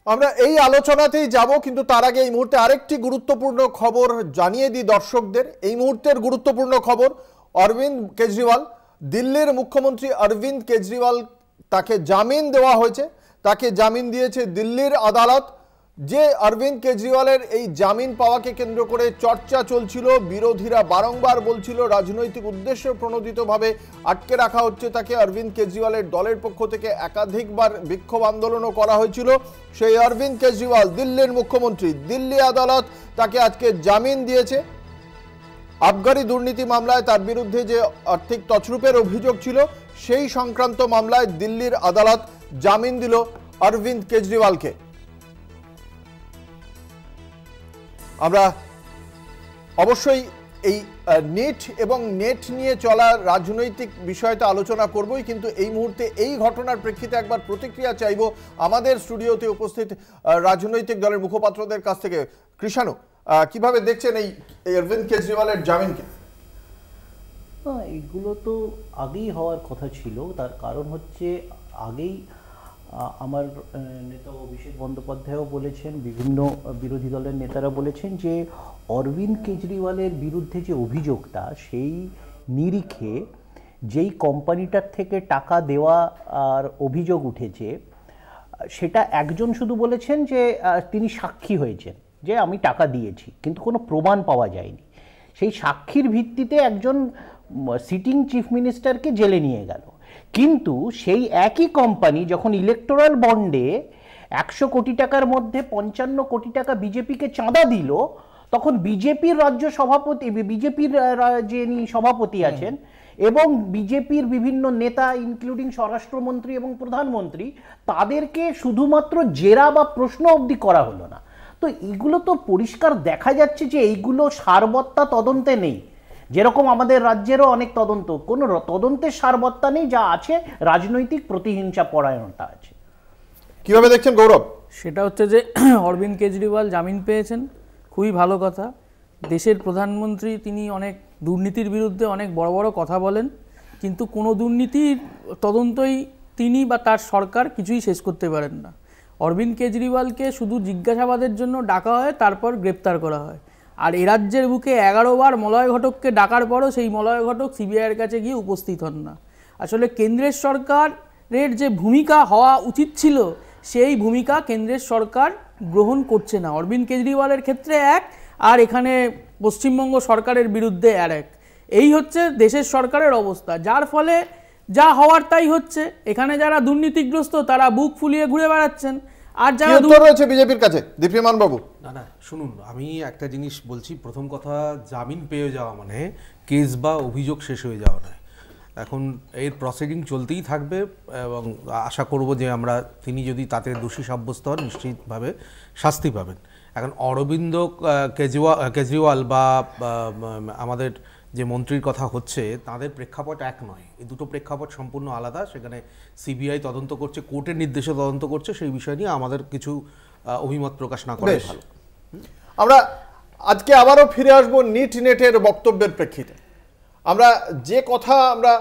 আমরা এই আলোচনাতেই যাব, কিন্তু তার আগে এই মুহূর্তে আরেকটি গুরুত্বপূর্ণ খবর জানিয়ে দিই দর্শকদের। এই মুহূর্তের গুরুত্বপূর্ণ খবর, অরবিন্দ কেজরিওয়াল, দিল্লির মুখ্যমন্ত্রী অরবিন্দ কেজরিওয়াল, তাকে জামিন দেওয়া হয়েছে। তাকে জামিন দিয়েছে দিল্লির আদালত। যে অরবিন্দ কেজরিওয়ালের এই জামিন পাওয়াকে কেন্দ্র করে চর্চা চলছিল, বিরোধীরা বারংবার বলছিল রাজনৈতিক উদ্দেশ্য প্রণোদিতভাবে আটকে রাখা হচ্ছে তাকে। অরবিন্দ কেজরিওয়ালের দলের পক্ষ থেকে একাধিকবার বিক্ষোভ আন্দোলনও করা হয়েছিল। সেই অরবিন্দ কেজরিওয়াল, দিল্লির মুখ্যমন্ত্রী, দিল্লি আদালত তাকে আজকে জামিন দিয়েছে। আবগারি দুর্নীতি মামলায় তার বিরুদ্ধে যে আর্থিক তছরূপের অভিযোগ ছিল, সেই সংক্রান্ত মামলায় দিল্লির আদালত জামিন দিল অরবিন্দ কেজরিওয়ালকে। আমরা অবশ্যই এই নিট এবং নেট নিয়ে চলা রাজনৈতিক বিষয়টা আলোচনা করবই, কিন্তু এই মুহূর্তে এই ঘটনার প্রেক্ষিতে একবার প্রতিক্রিয়া চাইব আমাদের স্টুডিওতে উপস্থিত রাজনৈতিক দলের মুখপাত্রদের কাছ থেকে। কৃষাণু, কিভাবে দেখছেন এই অরবিন্দ কেজরিওয়ালের জামিনকে? এইগুলো তো আগেই হওয়ার কথা ছিল। তার কারণ হচ্ছে আগেই আমার নেতা অভিষেক বন্দ্যোপাধ্যায়ও বলেছেন, বিভিন্ন বিরোধী দলের নেতারা বলেছেন যে অরবিন্দ কেজরিওয়ালের বিরুদ্ধে যে অভিযোগটা, সেই নিরিখে যেই কোম্পানিটার থেকে টাকা দেওয়া আর অভিযোগ উঠেছে, সেটা একজন শুধু বলেছেন যে তিনি সাক্ষী হয়েছেন যে আমি টাকা দিয়েছি, কিন্তু কোনো প্রমাণ পাওয়া যায়নি। সেই সাক্ষীর ভিত্তিতে একজন সিটিং চিফ মিনিস্টারকে জেলে নিয়ে গেল। কিন্তু সেই একই কোম্পানি যখন ইলেকটোরাল বন্ডে 100 কোটি টাকার মধ্যে 55 কোটি টাকা বিজেপিকে চাঁদা দিল, তখন বিজেপির রাজ্য সভাপতি, বিজেপির যিনি সভাপতি আছেন এবং বিজেপির বিভিন্ন নেতা ইনক্লুডিং স্বরাষ্ট্রমন্ত্রী এবং প্রধানমন্ত্রী, তাদেরকে শুধুমাত্র জেরা বা প্রশ্ন অবধি করা হলো না। তো এগুলো তো পরিষ্কার দেখা যাচ্ছে যে এইগুলো সারবত্তা তদন্তে নেই। যেরকম আমাদের রাজ্যেরও অনেক তদন্ত, কোনো তদন্তের সারবত্তা নেই, যা আছে রাজনৈতিক প্রতিহিংসা পরায়ণতা আছে। কিভাবে দেখছেন গৌরব? সেটা হচ্ছে যে অরবিন্দ কেজরিওয়াল জামিন পেয়েছেন, খুবই ভালো কথা। দেশের প্রধানমন্ত্রী, তিনি অনেক দুর্নীতির বিরুদ্ধে অনেক বড় বড় কথা বলেন, কিন্তু কোনো দুর্নীতির তদন্তই তিনি বা তার সরকার কিছুই শেষ করতে পারেন না। অরবিন্দ কেজরিওয়ালকে শুধু জিজ্ঞাসাবাদের জন্য ডাকা হয়, তারপর গ্রেপ্তার করা হয়। আর এ রাজ্যের বুকে 11 বার মলয় ঘটককে ডাকার পরও সেই মলয় ঘটক সিবিআইয়ের কাছে গিয়ে উপস্থিত হন না। আসলে কেন্দ্রের সরকারের যে ভূমিকা হওয়া উচিত ছিল, সেই ভূমিকা কেন্দ্রের সরকার গ্রহণ করছে না। অরবিন্দ কেজরিওয়ালের ক্ষেত্রে এক, আর এখানে পশ্চিমবঙ্গ সরকারের বিরুদ্ধে আর এক। এই হচ্ছে দেশের সরকারের অবস্থা, যার ফলে যা হওয়ার তাই হচ্ছে। এখানে যারা দুর্নীতিগ্রস্ত তারা বুক ফুলিয়ে ঘুরে বেড়াচ্ছেন, আর যারা রয়েছে বিজেপির কাছে। দীপ্যমান বাবু, না শুনুন, আমি একটা জিনিস বলছি। প্রথম কথা, জামিন পেয়ে যাওয়া মানে কেস বা অভিযোগ শেষ হয়ে যাওয়া নয়। এখন এর প্রসিডিং চলতেই থাকবে এবং আশা করব যে তিনি যদি তাতে দোষী সাব্যস্ত হন, নিশ্চিতভাবে শাস্তি পাবেন। এখন অরবিন্দ কেজরিওয়াল বা আমাদের যে মন্ত্রীর কথা হচ্ছে, তাদের প্রেক্ষাপট এক নয়। এই দুটো প্রেক্ষাপট সম্পূর্ণ আলাদা। সেখানে সিবিআই তদন্ত করছে, কোর্টের নির্দেশে তদন্ত করছে। সেই বিষয় নিয়ে আমাদের কিছু অভিমত প্রকাশ না করে ভালো। আমরা আজকে আবারও ফিরে আসবো নেটের বক্তব্যের প্রেক্ষিতে। আমরা যে কথা আমরা